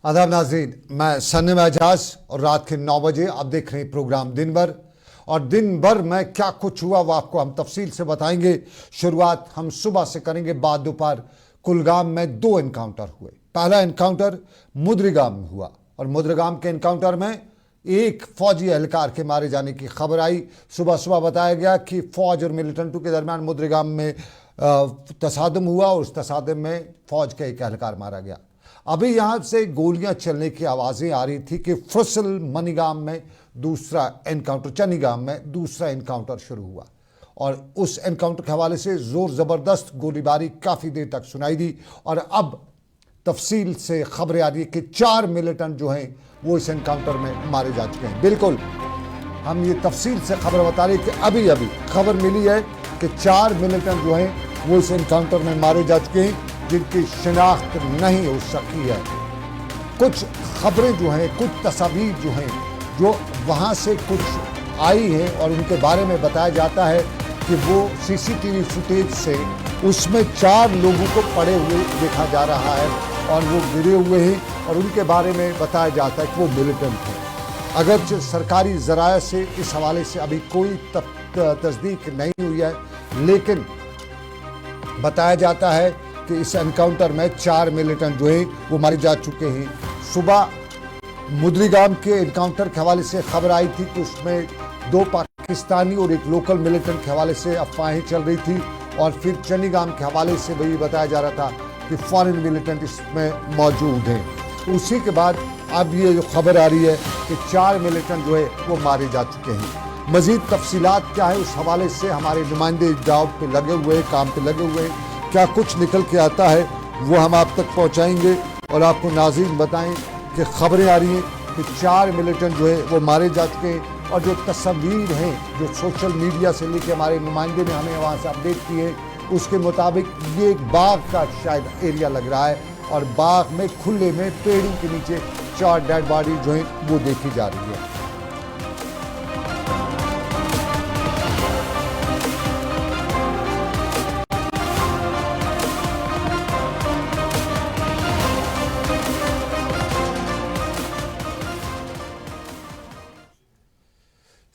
आदाब नाज़रीन, मैं सन्नी एजाज और रात के 9 बजे आप देख रहे हैं प्रोग्राम दिन भर। और दिन भर में क्या कुछ हुआ वो आपको हम तफसील से बताएंगे। शुरुआत हम सुबह से करेंगे। बाद दोपहर कुलगाम में 2 एनकाउंटर हुए। पहला एनकाउंटर मुद्रिगाम में हुआ और मुद्रिगाम के एनकाउंटर में एक फौजी एहलकार के मारे जाने की खबर आई। सुबह सुबह बताया गया कि फौज और मिलिटेंटों के दरमियान मुद्रिगाम में तसादम हुआ और उस तसादम में फौज का एक एहलकार मारा गया। अभी यहाँ से गोलियां चलने की आवाज़ें आ रही थी कि फुसल मनीगाम में दूसरा एनकाउंटर, चनीगाम में दूसरा एनकाउंटर शुरू हुआ और उस एनकाउंटर के हवाले से ज़ोर ज़बरदस्त गोलीबारी काफ़ी देर तक सुनाई दी। और अब तफसील से खबरें आ रही है कि 4 मिलिटेंट जो हैं वो इस एनकाउंटर में मारे जा चुके हैं। बिल्कुल हम ये तफसील से खबर बता रहे हैं कि अभी अभी खबर मिली है कि 4 मिलिटेंट जो हैं वो इस एनकाउंटर में मारे जा चुके हैं, जिनकी शिनाख्त नहीं हो सकी है। कुछ खबरें जो हैं, कुछ तस्वीर जो हैं, जो वहाँ से कुछ आई हैं और उनके बारे में बताया जाता है कि वो सीसीटीवी फुटेज से उसमें 4 लोगों को पड़े हुए देखा जा रहा है और वो गिरे हुए हैं और उनके बारे में बताया जाता है कि वो मिलिटेंट हैं। अगरचे सरकारी ज़राया से इस हवाले से अभी कोई तस्दीक नहीं हुई है, लेकिन बताया जाता है कि इस एनकाउंटर में 4 मिलिटेंट जो हैं वो मारे जा चुके हैं। सुबह मुद्रिगाम के एनकाउंटर के हवाले से खबर आई थी कि उसमें 2 पाकिस्तानी और एक लोकल मिलिटेंट के हवाले से अफवाहें चल रही थी और फिर चनीगाम के हवाले से भी बताया जा रहा था कि फॉरेन मिलिटेंट इसमें मौजूद हैं। उसी के बाद अब ये जो खबर आ रही है कि 4 मिलिटेंट जो है वो मारे जा चुके हैं। मज़ीद तफसीलात क्या है उस हवाले से हमारे नुमाइंदे जॉब पे लगे हुए हैं, काम पे लगे हुए हैं। क्या कुछ निकल के आता है वो हम आप तक पहुंचाएंगे और आपको नाज़रीन बताएं कि खबरें आ रही हैं कि 4 मिलिटेंट जो है वो मारे जा चुके हैं। और जो तस्वीर हैं जो सोशल मीडिया से लेके हमारे नुमाइंदे ने हमें वहाँ से अपडेट की है, उसके मुताबिक ये एक बाग का शायद एरिया लग रहा है और बाग में खुले में पेड़ों के नीचे 4 डेड बॉडी जो हैं वो देखी जा रही है।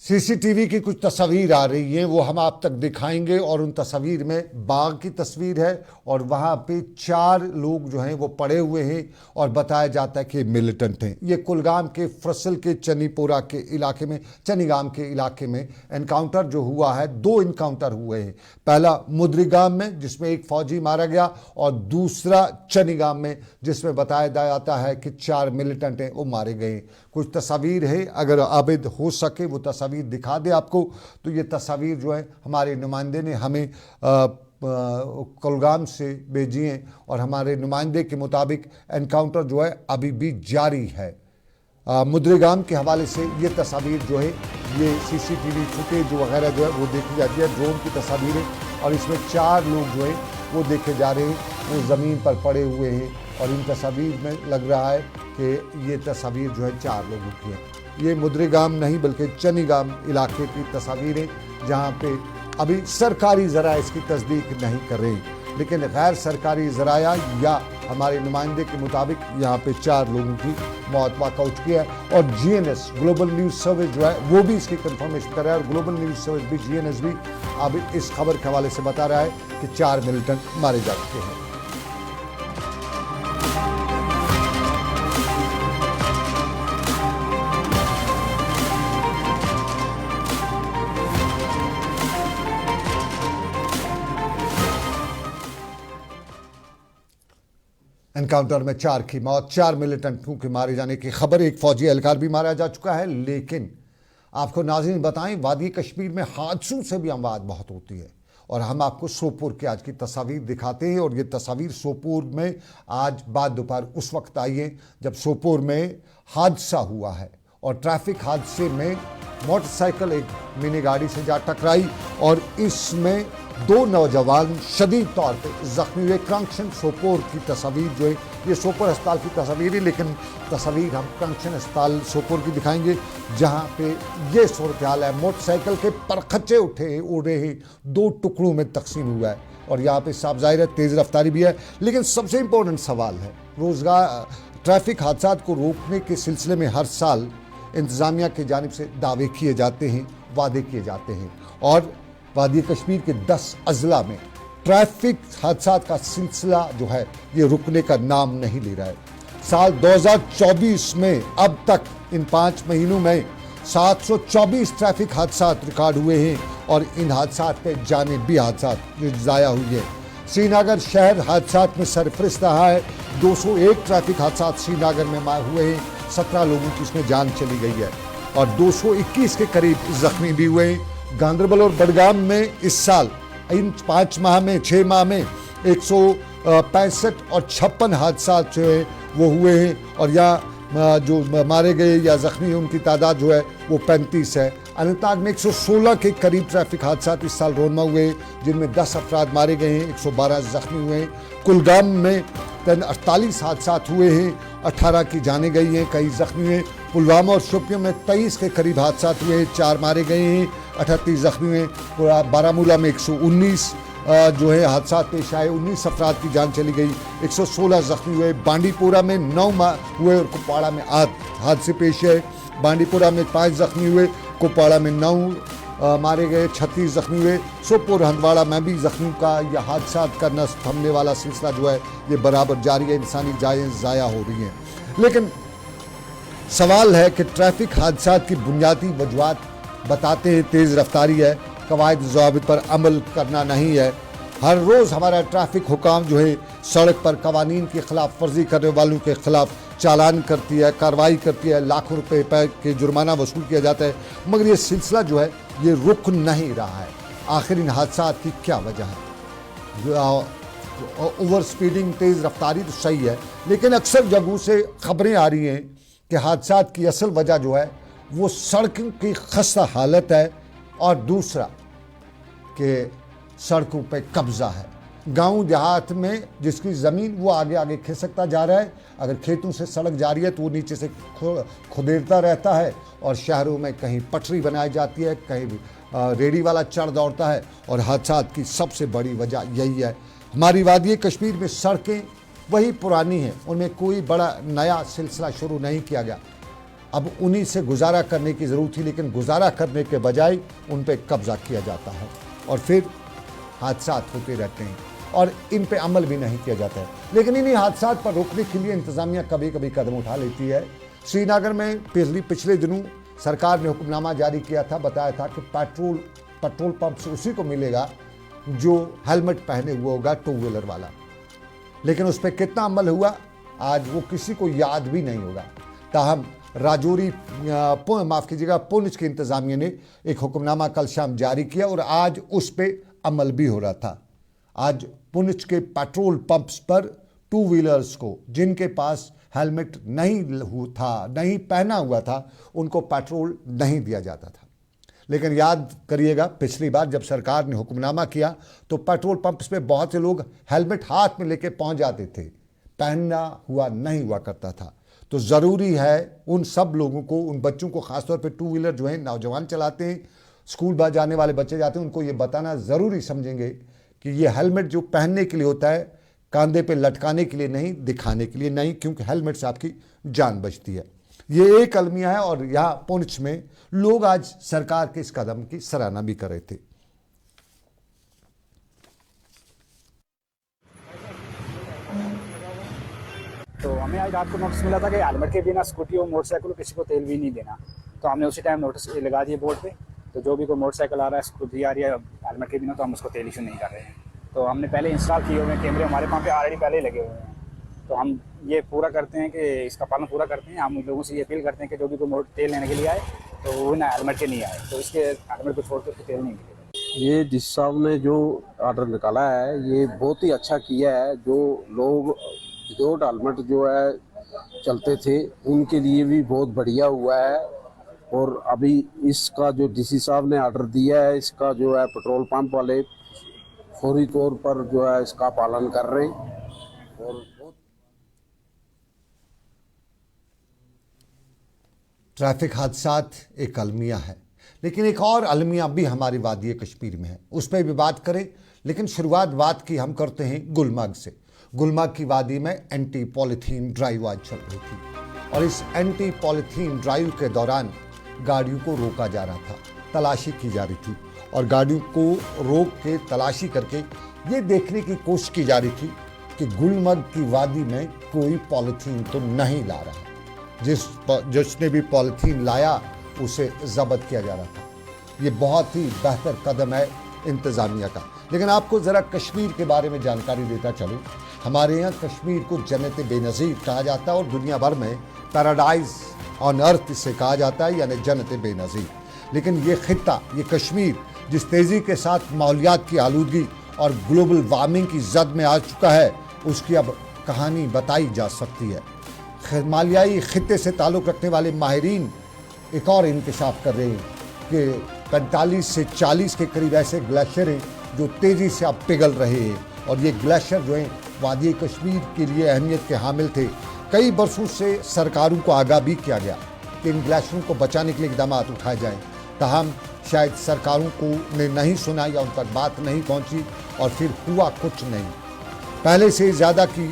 सीसीटीवी की कुछ तस्वीर आ रही हैं, वो हम आप तक दिखाएंगे और उन तस्वीर में बाग की तस्वीर है और वहाँ पे 4 लोग जो हैं वो पड़े हुए हैं और बताया जाता है कि मिलिटेंट हैं। ये कुलगाम के फुसल के चनीपोरा के इलाके में, चनीगाम के इलाके में एनकाउंटर जो हुआ है, 2 एनकाउंटर हुए हैं। पहला मुद्रिगाम में जिसमें एक फौजी मारा गया और दूसरा चनीगाम में जिसमें बताया जाता है कि 4 मिलिटेंट हैं वो मारे गए। कुछ तस्वीर है, अगर आबिद हो सके वो तस्वीर दिखा दे आपको। तो ये तस्वीर जो है हमारे नुमाइंदे ने हमें कुलगाम से भेजी हैं और हमारे नुमाइंदे के मुताबिक एनकाउंटर जो है अभी भी जारी है। मुद्रिगाम के हवाले से ये तस्वीर जो है, ये सीसीटीवी फुटेज वगैरह जो है वो देखी जाती है, ड्रोन की तस्वीरें, और इसमें 4 लोग जो है वो देखे जा रहे हैं, वो ज़मीन पर पड़े हुए हैं और इन तस्वीर में लग रहा है कि ये तस्वीर जो है 4 लोगों की है। ये मुद्रिगाम नहीं बल्कि चनीगाम इलाके की तस्वीरें, जहाँ पे अभी सरकारी ज़रा इसकी तस्दीक नहीं कर रही, लेकिन गैर सरकारी ज़राया या हमारे नुमाइंदे के मुताबिक यहाँ पे 4 लोगों की मौत वाक़ हो चुकी है। और GNS ग्लोबल न्यूज़ सर्विस जो है वो भी इसकी कंफर्मेशन कर रहा है और ग्लोबल न्यूज़ सर्विस भी, GNS भी अब इस खबर के हवाले से बता रहा है कि 4 मिलिटेंट मारे जा चुके हैं। एनकाउंटर में 4 की मौत, 4 मिलिटेंटों के मारे जाने की खबर। एक फौजी एहलकार भी मारा जा चुका है। लेकिन आपको नाज़रीन बताएं, वादी कश्मीर में हादसों से भी अमवात बहुत होती है और हम आपको सोपोर की आज की तस्वीर दिखाते हैं। और ये तस्वीर सोपोर में आज बाद दोपहर उस वक्त आई है जब सोपोर में हादसा हुआ है और ट्रैफिक हादसे में मोटरसाइकिल एक मिनी गाड़ी से जा टकराई और इसमें 2 नौजवान शदीद तौर पे ज़ख्मी हुए। क्रंक्शन सोपोर की तस्वीर जो है, ये सोपोर अस्पताल की तस्वीर है, लेकिन तस्वीर हम क्रंक्शन अस्पताल सोपोर की दिखाएंगे जहाँ पे ये सूरत हाल है। मोटरसाइकिल के परखच्चे उड़े हैं, 2 टुकड़ों में तकसीम हुआ है और यहाँ पे साफ ज़ाहिर है तेज़ रफ्तारी भी है। लेकिन सबसे इम्पोर्टेंट सवाल है रोज़गार ट्रैफिक हादसा को रोकने के सिलसिले में हर साल इंतज़ामिया की जानिब से दावे किए जाते हैं, वादे किए जाते हैं और वादी कश्मीर के 10 अजला में ट्रैफिक हादसा का सिलसिला जो है ये रुकने का नाम नहीं ले रहा है। साल 2024 में अब तक इन 5 महीनों में 724 ट्रैफिक हादसा रिकॉर्ड हुए हैं और इन हादसा पे जाने भी हादसा जो ज़ाया हुई है। श्रीनगर शहर हादसा में सरफरिस्त रहा है। 201 ट्रैफिक हादसा श्रीनगर में हुए हैं, 17 लोगों की इसमें जान चली गई है और 221 के करीब जख्मी भी हुए हैं। गांदरबल और बडगाम में इस साल इन 5 माह में 6 माह में 165 और 56 हादसा जो है वो हुए हैं और यहाँ जो मारे गए या जख्मी उनकी तादाद जो है वो 35 है। अनंतनाग में 116 के करीब ट्रैफिक हादसा इस साल रोनमा हुए जिनमें 10 अफराद मारे गए हैं, 112 जख्मी हुए हैं। कुलगाम में 48 हादसा हुए हैं, 18 की जाने गई हैं, कई जख्मी हुए। पुलवामा और शोपियां में 23 के करीब हादसा हुए हैं, 4 मारे गए हैं, 38 जख्मी हुए। बारामूला में 119 जो है हादसा पेश आए, 19 अफराद की जान चली गई, 116 जख्मी हुए। बांडीपोरा में 9 हुए और कुपवाड़ा में 8 हादसे पेश है। बांडीपोरा में 5 जख्मी हुए, कुपवाड़ा में 9 मारे गए, 36 जख्मी हुए। सोपोर हंदवाड़ा में भी जख्मी का यह हादसा का न थमने वाला सिलसिला जो है ये बराबर जारी है। इंसानी जायें ज़ाया हो रही हैं। लेकिन सवाल है कि ट्रैफिक हादसा की बुनियादी वजूहत बताते हैं तेज़ रफ्तारी है, कवायद ज़वाबित पर अमल करना नहीं है। हर रोज़ हमारा ट्रैफिक हुकाम जो है सड़क पर कवानीन की खिलाफ वर्जी करने वालों के खिलाफ चालान करती है, कार्रवाई करती है, लाखों रुपए के जुर्माना वसूल किया जाता है, मगर ये सिलसिला जो है ये रुक नहीं रहा है। आखिर इन हादसा की क्या वजह है? ओवर स्पीडिंग, तेज़ रफ्तारी तो सही है, लेकिन अक्सर जगहों से खबरें आ रही हैं कि हादसा की असल वजह जो है वो सड़क की खस्ता हालत है और दूसरा कि सड़कों पे कब्ज़ा है। गांव देहात में जिसकी ज़मीन वो आगे आगे खिसकता जा रहा है, अगर खेतों से सड़क जा रही है तो वो नीचे से खुदेरता रहता है और शहरों में कहीं पटरी बनाई जाती है, कहीं रेडी वाला चढ़ दौड़ता है और हादसा की सबसे बड़ी वजह यही है। हमारी वादी कश्मीर में सड़कें वही पुरानी हैं, उनमें कोई बड़ा नया सिलसिला शुरू नहीं किया गया। अब उन्हीं से गुजारा करने की ज़रूरत थी, लेकिन गुजारा करने के बजाय उन पर कब्ज़ा किया जाता है और फिर हादसा होते रहते हैं और इन पे अमल भी नहीं किया जाता है। लेकिन इन्हीं हादसा पर रोकने के लिए इंतज़ामिया कभी कभी कदम उठा लेती है। श्रीनगर में पिछले दिनों सरकार ने हुक्मनामा जारी किया था, बताया था कि पेट्रोल पंप से उसी को मिलेगा जो हेलमेट पहने हुआ होगा, 2 व्हीलर वाला। लेकिन उस पर कितना अमल हुआ आज वो किसी को याद भी नहीं होगा। ताहम राजौरी माफ़ कीजिएगा पुंछ की इंतज़ामिया ने एक हुक्मनामा कल शाम जारी किया और आज उस पर अमल भी हो रहा था। आज पुंछ के पेट्रोल पंप्स पर 2 व्हीलर्स को जिनके पास हेलमेट नहीं पहना हुआ था उनको पेट्रोल नहीं दिया जाता था। लेकिन याद करिएगा पिछली बार जब सरकार ने हुक्मनामा किया तो पेट्रोल पंप्स पे बहुत से लोग हेलमेट हाथ में लेके पहुंच जाते थे, पहनना हुआ नहीं हुआ करता था। तो ज़रूरी है उन सब लोगों को, उन बच्चों को, ख़ासतौर पे 2 व्हीलर जो है नौजवान चलाते हैं, स्कूल जाने वाले बच्चे जाते हैं, उनको ये बताना ज़रूरी समझेंगे कि ये हेलमेट जो पहनने के लिए होता है, कंधे पे लटकाने के लिए नहीं, दिखाने के लिए नहीं, क्योंकि हेलमेट से आपकी जान बचती है। ये एक अलमिया है और यहाँ पुंछ में लोग आज सरकार के इस कदम की सराहना भी कर रहे थे। तो हमें आज रात को नोटिस मिला था कि हेलमेट के बिना स्कूटी और मोटरसाइकिल किसी को तेल भी नहीं देना। तो हमने उसी टाइम नोटिस लगा दिए बोर्ड पे। तो जो भी कोई मोटरसाइकिल आ रहा है, स्कूटी आ रही है हेलमेट के बिना, तो हम उसको तेल इशू नहीं कर रहे हैं। तो हमने पहले इंस्टॉल किए हुए हैं कैमरे, हमारे वहाँ पे ऑलरेडी पहले ही लगे हुए हैं। तो हम ये पूरा करते हैं कि इसका पालन पूरा करते हैं। हम लोगों से ये अपील करते हैं कि जो भी कोई तेल लेने के लिए आए तो वो ना हेलमेट के नहीं आए, तो इसके हेलमेट को छोड़ कर तेल नहीं मिलेगा। ये जिस साहब ने जो ऑर्डर निकाला है ये बहुत ही अच्छा किया है। जो लोग विदाउट हेलमेट जो है चलते थे उनके लिए भी बहुत बढ़िया हुआ है। और अभी इसका जो डीसी साहब ने ऑर्डर दिया है, इसका जो है पेट्रोल पंप वाले फौरी तौर पर जो है इसका पालन कर रहे हैं। और ट्रैफिक हादसात एक अलमिया है, लेकिन एक और अलमिया भी हमारी वादी कश्मीर में है, उस पर भी बात करें। लेकिन शुरुआत बात की हम करते हैं गुलमर्ग से। गुलमर्ग की वादी में एंटी पॉलीथीन ड्राइव आज चल रही थी और इस एंटी पॉलीथीन ड्राइव के दौरान गाड़ियों को रोका जा रहा था, तलाशी की जा रही थी और गाड़ियों को रोक के तलाशी करके ये देखने की कोशिश की जा रही थी कि गुलमर्ग की वादी में कोई पॉलीथीन तो नहीं ला रहा, जिसने भी पॉलीथीन लाया उसे जब्त किया जा रहा था। ये बहुत ही बेहतर कदम है इंतज़ामिया का। लेकिन आपको ज़रा कश्मीर के बारे में जानकारी देता चलूँ। हमारे यहाँ कश्मीर को जन्नत बेनज़ीर कहा जाता है और दुनिया भर में पैराडाइज ऑन अर्थ इसे कहा जाता है, यानी जन्नत बेनज़ीर। लेकिन ये खित्ता, ये कश्मीर जिस तेज़ी के साथ माहौलियात की आलूदगी और ग्लोबल वार्मिंग की जद में आ चुका है, उसकी अब कहानी बताई जा सकती है। हिमालयाई खित्ते से ताल्लुक़ रखने वाले माहिरीन एक और इंकशाफ कर रहे हैं कि 45 से 40 के करीब ऐसे ग्लेशियर हैं जो तेज़ी से अब पिघल रहे हैं और ये ग्लेशियर जो हैं वादी कश्मीर के लिए अहमियत के हामिल थे। कई बरसों से सरकारों को आगाह भी किया गया कि इन ग्लेशियरों को बचाने के लिए इकदाम उठाए जाएँ, ताहम शायद सरकारों को ने नहीं सुना या उन तक बात नहीं पहुँची और फिर हुआ कुछ नहीं। पहले से ज़्यादा की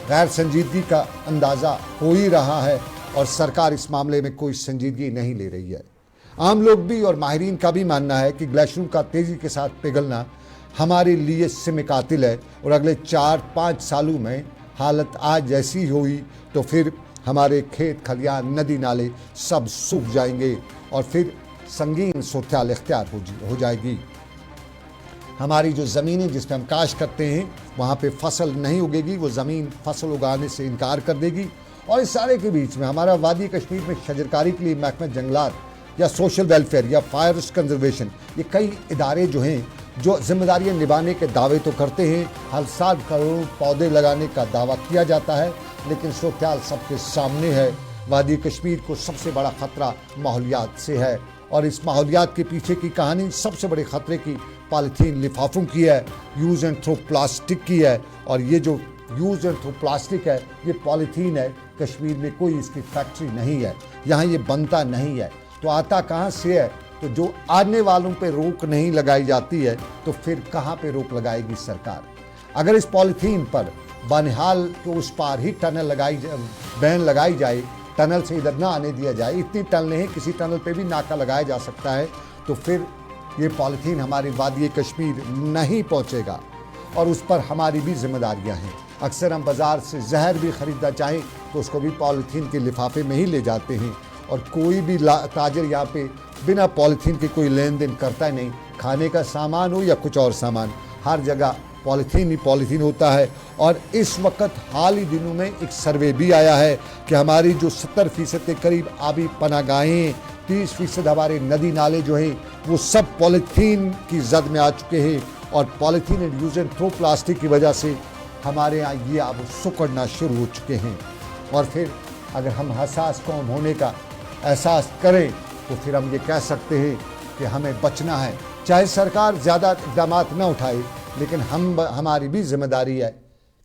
गैर संजीदगी का अंदाज़ा हो ही रहा है और सरकार इस मामले में कोई संजीदगी नहीं ले रही है। आम लोग भी और माहिरीन का भी मानना है कि ग्लेशियरों का तेज़ी के साथ पिघलना हमारे लिए सिम कातिल है और अगले 4-5 सालों में हालत आज जैसी हुई तो फिर हमारे खेत खलियान नदी नाले सब सूख जाएंगे और फिर संगीन सूरत-ए-हाल इख्तियार हो जाएगी। हमारी जो ज़मीनें जिस पर हम काश करते हैं वहाँ पे फसल नहीं उगेगी, वो ज़मीन फसल उगाने से इनकार कर देगी। और इस सारे के बीच में हमारा वादी कश्मीर में शजरकारी के लिए महकमा जंगलात या सोशल वेलफेयर या फॉरेस्ट कंजर्वेशन, ये कई इदारे जो हैं जो जिम्मेदारियाँ निभाने के दावे तो करते हैं, हर साल करोड़ों पौधे लगाने का दावा किया जाता है, लेकिन सूरत-ए-हाल सबके सामने है। वादी कश्मीर को सबसे बड़ा ख़तरा माहौलियात से है और इस माहौलियात के पीछे की कहानी सबसे बड़े ख़तरे की पॉलीथीन लिफाफों की है, यूज़ एंड थ्रो प्लास्टिक की है। और ये जो यूज़ एंड थ्रो प्लास्टिक है, ये पॉलीथीन है, कश्मीर में कोई इसकी फैक्ट्री नहीं है, यहाँ ये बनता नहीं है, तो आता कहाँ से है? तो जो आने वालों पे रोक नहीं लगाई जाती है तो फिर कहाँ पे रोक लगाएगी सरकार? अगर इस पॉलीथीन पर बनिहाल के उस पार ही टनल बैन लगाई जाए, टनल से इधर ना आने दिया जाए, इतनी टनलें हैं, किसी टनल पे भी नाका लगाया जा सकता है, तो फिर ये पॉलीथीन हमारी वादी कश्मीर नहीं पहुँचेगा और उस पर हमारी भी जिम्मेदारियाँ हैं। अक्सर हम बाज़ार से जहर भी ख़रीदना चाहें तो उसको भी पॉलीथीन के लिफाफे में ही ले जाते हैं और कोई भी ताजर यहाँ पे बिना पॉलीथीन के कोई लेन देन करता ही नहीं। खाने का सामान हो या कुछ और सामान, हर जगह पॉलीथीन ही पॉलीथीन होता है। और इस वक्त हाल ही दिनों में एक सर्वे भी आया है कि हमारी जो 70% के करीब आबी पनागाहें, 30% हमारे नदी नाले जो हैं वो सब पॉलीथीन की जद में आ चुके हैं और polythene and use and throw plastic की वजह से हमारे यहाँ ये अब सुकड़ना शुरू हो चुके हैं। और फिर अगर हम हसास कौम होने का एहसास करें तो फिर हम ये कह सकते हैं कि हमें बचना है, चाहे सरकार ज़्यादा इक़दाम न उठाए, लेकिन हमारी भी जिम्मेदारी है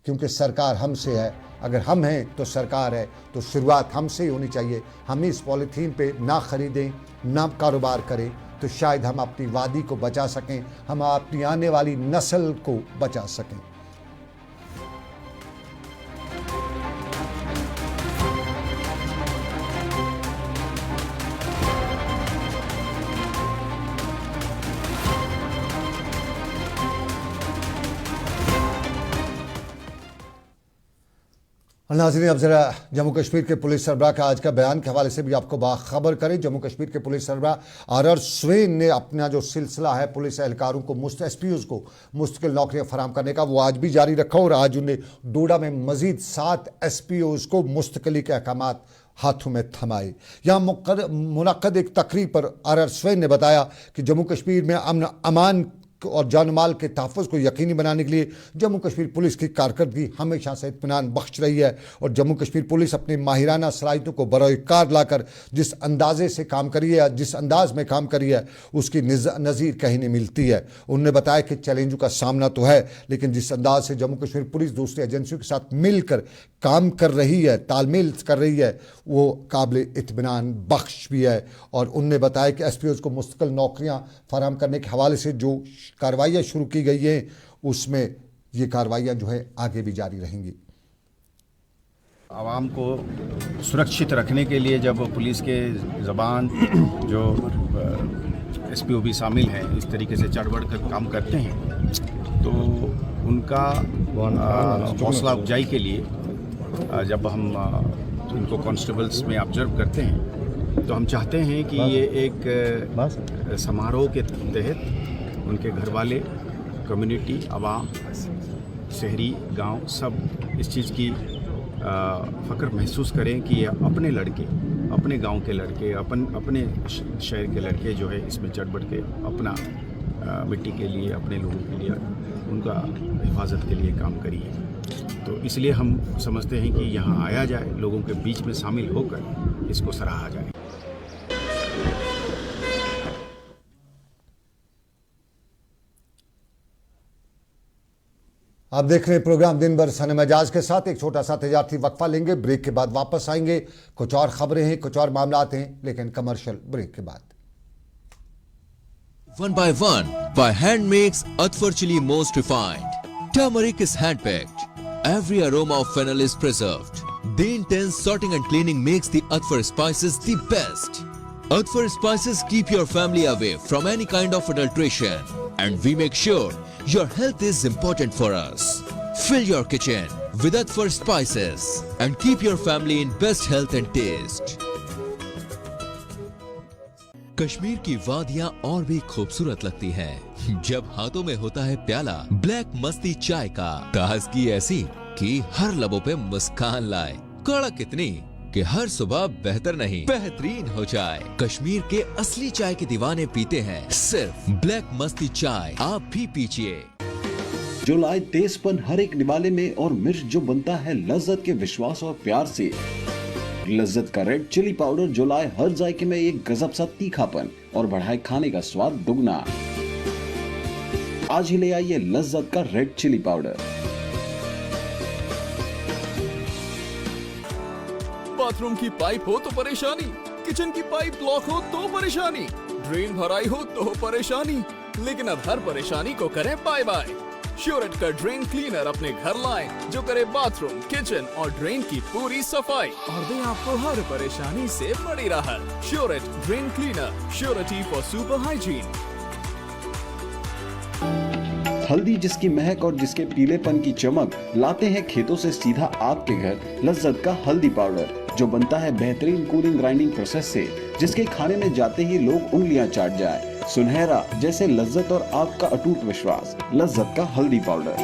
क्योंकि सरकार हमसे है। अगर हम हैं तो सरकार है, तो शुरुआत हमसे ही होनी चाहिए। हम इस पॉलीथीन पे ना ख़रीदें, ना कारोबार करें, तो शायद हम अपनी वादी को बचा सकें, हम अपनी आने वाली नस्ल को बचा सकें। नाज़रीन, अब ज़रा जम्मू कश्मीर के पुलिस सरबराह का आज का बयान के हवाले से भी आपको बाखबर करें। जम्मू कश्मीर के पुलिस सरबराह आर स्वेन ने अपना जो सिलसिला है पुलिस एहलकारों को SPOs को मुस्तकिल नौकरियां फराम करने का, वो आज भी जारी रखा और आज उन्हें डोडा में मजीद 7 SPOs को मुस्तकिली के अहकामात हाथों में थमाए। यहाँ मुनक्कद एक तकरीब पर आर स्वेन ने बताया कि जम्मू कश्मीर में अमन अमान और जान माल के तहफ़्फ़ुज़ को यकीनी बनाने के लिए जम्मू कश्मीर पुलिस की कारकर्दगी हमेशा से इत्मीनान बख्श रही है और जम्मू कश्मीर पुलिस अपनी माहिराना सलाहियतों को बरोए कार लाकर जिस अंदाजे से काम करी है, जिस अंदाज में काम करी है, उसकी नज़ीर कहीं नहीं मिलती है। उन्होंने बताया कि चैलेंजों का सामना तो है, लेकिन जिस अंदाज से जम्मू कश्मीर पुलिस दूसरी एजेंसियों के साथ मिलकर काम कर रही है, तालमेल कर रही है, वो काबिल इत्मीनान बख्श भी है। और उनने बताया कि SPOs को मुस्तकिल नौकरियाँ फराहम करने के हवाले से जो कार्रवाइयाँ शुरू की गई हैं उसमें ये कार्रवाइयाँ जो है आगे भी जारी रहेंगी। आवाम को सुरक्षित रखने के लिए जब पुलिस के जबान जो एसपीओ भी शामिल हैं इस तरीके से चढ़ बढ़ कर काम करते हैं, तो उनका हौसला अफजाई के लिए जब हम उनको कांस्टेबल्स में ऑब्जर्व करते हैं तो हम चाहते हैं कि ये एक समारोह के तहत उनके घर वाले, कम्युनिटी, आवाम, शहरी, गांव सब इस चीज़ की फ़ख्र महसूस करें कि ये अपने लड़के, अपने गांव के लड़के, अपने शहर के लड़के जो है इसमें चढ़ बढ़ के अपना मिट्टी के लिए, अपने लोगों के लिए, उनका हिफाजत के लिए काम करिए। तो इसलिए हम समझते हैं कि यहाँ आया जाए, लोगों के बीच में शामिल होकर इसको सराहा जाए। आप देख रहे हैं प्रोग्राम दिन भर सन मिजाज के साथ। एक छोटा सा तजारती वक्फा लेंगे, ब्रेक के बाद वापस आएंगे। कुछ और खबरें हैं, कुछ और मामलात हैं, लेकिन कमर्शियल ब्रेक के बाद। One by hand makes Atfar chili most refined. Turmeric is hand-picked. Every aroma of fennel is preserved. The intense sorting and cleaning makes the Atfar spices the best. Atfar spices keep your family away from any kind of adulteration. And we make sure your health is important for us. Fill your kitchen with Atfar spices and keep your family in best health and taste. Kashmir की वादियां और भी खूबसूरत लगती हैं जब हाथों में होता है प्याला ब्लैक मस्ती चाय का। ताजगी ऐसी कि हर लबों पे मुस्कान लाए, कड़क इतनी कि हर सुबह बेहतर नहीं बेहतरीन हो जाए। कश्मीर के असली चाय के दीवाने पीते हैं सिर्फ ब्लैक मस्ती चाय, आप भी पीजिए। जो लाए तेजपन हर एक निवाले में और मिर्च जो बनता है लज्जत के विश्वास और प्यार से। लज्जत का रेड चिली पाउडर जो लाए हर जायके में एक गजब सा तीखापन और बढ़ाए खाने का स्वाद दुगना। आज ही ले आइए लज्जत का रेड चिली पाउडर। बाथरूम की पाइप हो तो परेशानी, किचन की पाइप ब्लॉक हो तो परेशानी, ड्रेन भराई हो तो परेशानी, लेकिन अब हर परेशानी को करें बाय बाय। श्योरेट का ड्रेन क्लीनर अपने घर लाएं जो करे बाथरूम, किचन और ड्रेन की पूरी सफाई और दे आपको हर परेशानी से बड़ी राहत। श्योरेट drain cleaner, surety for super hygiene. हल्दी जिसकी महक और जिसके पीलेपन की चमक लाते हैं खेतों से सीधा आपके घर लज्जत का हल्दी पाउडर जो बनता है बेहतरीन कूलिंग ग्राइंडिंग प्रोसेस से, जिसके खाने में जाते ही लोग उंगलियां चाट जाए। सुनहरा जैसे लज्जत और आपका अटूट विश्वास, लज्जत का हल्दी पाउडर।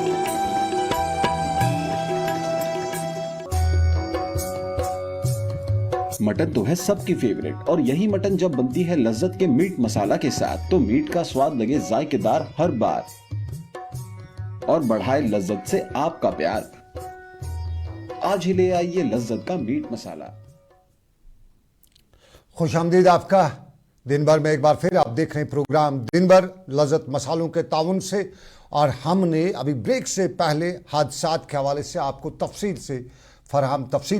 मटन तो है सबकी फेवरेट और यही मटन जब बनती है लज्जत के मीट मसाला के साथ तो मीट का स्वाद लगे जायकेदार हर बार और बढ़ाए लज्जत से आपका प्यार। आज ही ले आइए लज्जत का मीट मसाला। खुशामदीद आपका। दिन भर में एक बार फिर आप देख रहे हैं प्रोग्राम दिन भर लज्जत मसालों के ताउन से, और हमने अभी ब्रेक से पहले हादसात के हवाले से आपको तफसील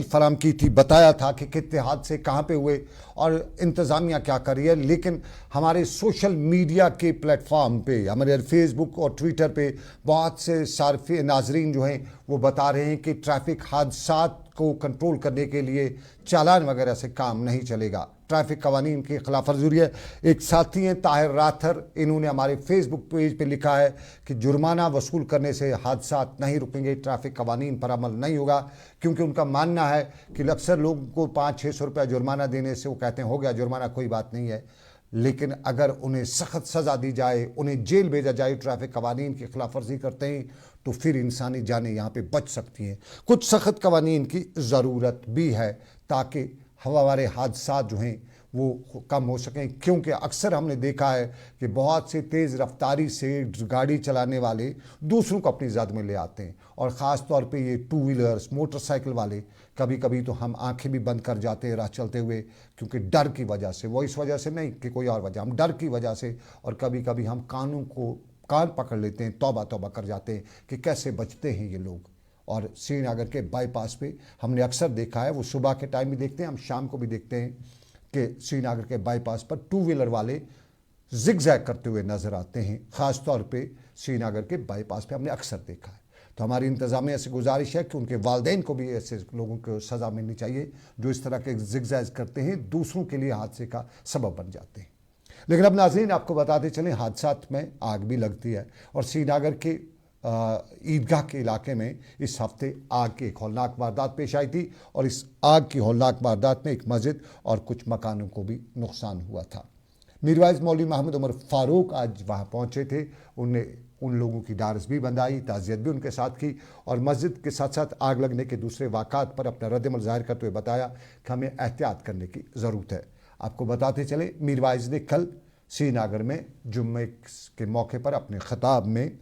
फराम की थी, बताया था कि कितने हादसे कहाँ पे हुए और इंतज़ामिया क्या कर रही है। लेकिन हमारे सोशल मीडिया के प्लेटफॉर्म पे, हमारे फेसबुक और ट्विटर पे बहुत से सार्फी नाजरीन जो हैं वो बता रहे हैं कि ट्रैफिक हादसात को कंट्रोल करने के लिए चालान वगैरह से काम नहीं चलेगा, ट्रैफिक कवानीन की खिलाफ वर्जी है। एक साथी हैं ताहिर राथर, इन्होंने हमारे फेसबुक पेज पे लिखा है कि जुर्माना वसूल करने से हादसात नहीं रुकेंगे, ट्रैफिक कवानीन पर अमल नहीं होगा, क्योंकि उनका मानना है कि अक्सर लोगों को 500-600 रुपया जुर्माना देने से वो कहते हैं हो गया जुर्माना, कोई बात नहीं है। लेकिन अगर उन्हें सख्त सज़ा दी जाए, उन्हें जेल भेजा जाए ट्रैफिक कवानीन की खिलाफ वर्जी करते हैं, तो फिर इंसानी जानें यहाँ पे बच सकती हैं। कुछ सख्त कवानीन की ज़रूरत भी है ताकि हमारे हादसा जो हैं वो कम हो सकें, क्योंकि अक्सर हमने देखा है कि बहुत से तेज़ रफ्तारी से गाड़ी चलाने वाले दूसरों को अपनी ज़द में ले आते हैं, और ख़ास तौर पे ये टू व्हीलर्स, मोटरसाइकिल वाले। कभी कभी तो हम आंखें भी बंद कर जाते हैं राह चलते हुए, क्योंकि डर की वजह से, वो इस वजह से नहीं कि कोई और वजह, हम डर की वजह से, और कभी कभी हम कान पकड़ लेते हैं, तौबा तौबा कर जाते हैं कि कैसे बचते हैं ये लोग। और श्रीनगर के बाईपास पे हमने अक्सर देखा है, वो सुबह के टाइम भी देखते हैं, हम शाम को भी देखते हैं कि श्रीनगर के बाईपास पर टू व्हीलर वाले जिग जैग करते हुए नज़र आते हैं। ख़ास तौर पे श्रीनगर के बाईपास पे हमने अक्सर देखा है। तो हमारी इंतज़ामिया से गुजारिश है कि उनके वालिदैन को भी ऐसे लोगों को सज़ा मिलनी चाहिए जो इस तरह के जिगजैग करते हैं, दूसरों के लिए हादसे का सबब बन जाते हैं। लेकिन अब नाज़रीन आपको बताते चलें, हादसात में आग भी लगती है और श्रीनगर के ईदगाह के इलाके में इस हफ्ते आग की एक हौलनाक वारदात पेश आई थी और इस आग की हौलनाक वारदात में एक मस्जिद और कुछ मकानों को भी नुकसान हुआ था। मीरवाइज मौलवी मोहम्मद उमर फारूक आज वहाँ पहुँचे थे। उनने उन लोगों की डारस भी बंधाई, ताज़ियत भी उनके साथ की और मस्जिद के साथ साथ आग लगने के दूसरे वाक़ात पर अपना रद्दमल ज़ाहिर करते हुए बताया कि हमें एहतियात करने की ज़रूरत है। आपको बताते चले, मीरवाइज ने कल श्रीनगर में जुम्मे के मौके पर अपने खिताब में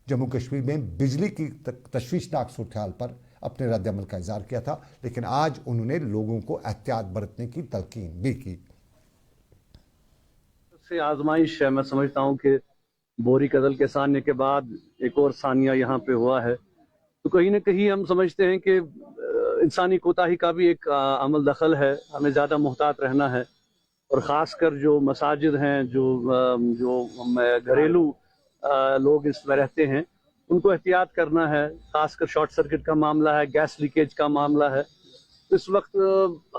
जम्मू कश्मीर में बिजली की तशवीशनाक सूरत हाल पर अपने रद्दमल का इज़हार किया था, लेकिन आज उन्होंने लोगों को एहतियात बरतने की तलकीन भी की। से आजमाइश है, मैं समझता हूँ कि बोरी कदल के सानिया के बाद एक और सानिया यहाँ पे हुआ है, तो कहीं ना कहीं हम समझते हैं कि इंसानी कोताही का भी एक अमल दखल है। हमें ज़्यादा मुहतात रहना है और ख़ासकर जो मसाजिद हैं, जो घरेलू लोग इसमें रहते हैं, उनको एहतियात करना है। ख़ासकर शॉर्ट सर्किट का मामला है, गैस लीकेज का मामला है। इस वक्त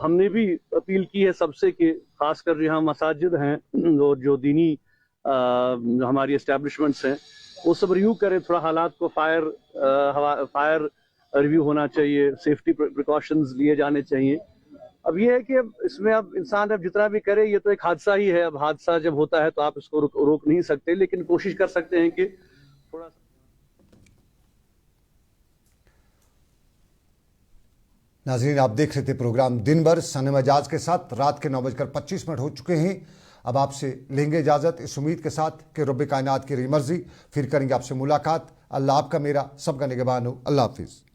हमने भी अपील की है सबसे कि ख़ासकर यहाँ मसाजिद हैं और जो दीनी जो हमारी इस्टेब्लिशमेंट्स हैं, वो सब रिव्यू करें थोड़ा हालात को। फायर रिव्यू होना चाहिए, सेफ्टी प्रिकॉशंस लिए जाने चाहिए। अब ये है कि इसमें अब इंसान अब जितना भी करे, ये तो एक हादसा ही है। अब हादसा जब होता है तो आप इसको रोक नहीं सकते, लेकिन कोशिश कर सकते हैं कि थोड़ा। नाज़रीन, आप देख रहे थे प्रोग्राम दिन भर सनम एजाज के साथ। रात के 9:25 हो चुके हैं। अब आपसे लेंगे इजाज़त इस उम्मीद के साथ कि रब्बे कायनात की रही मर्जी फिर करेंगे आपसे मुलाकात। अल्लाह आपका मेरा सबका निगहबान हो। अल्लाह हाफिज़।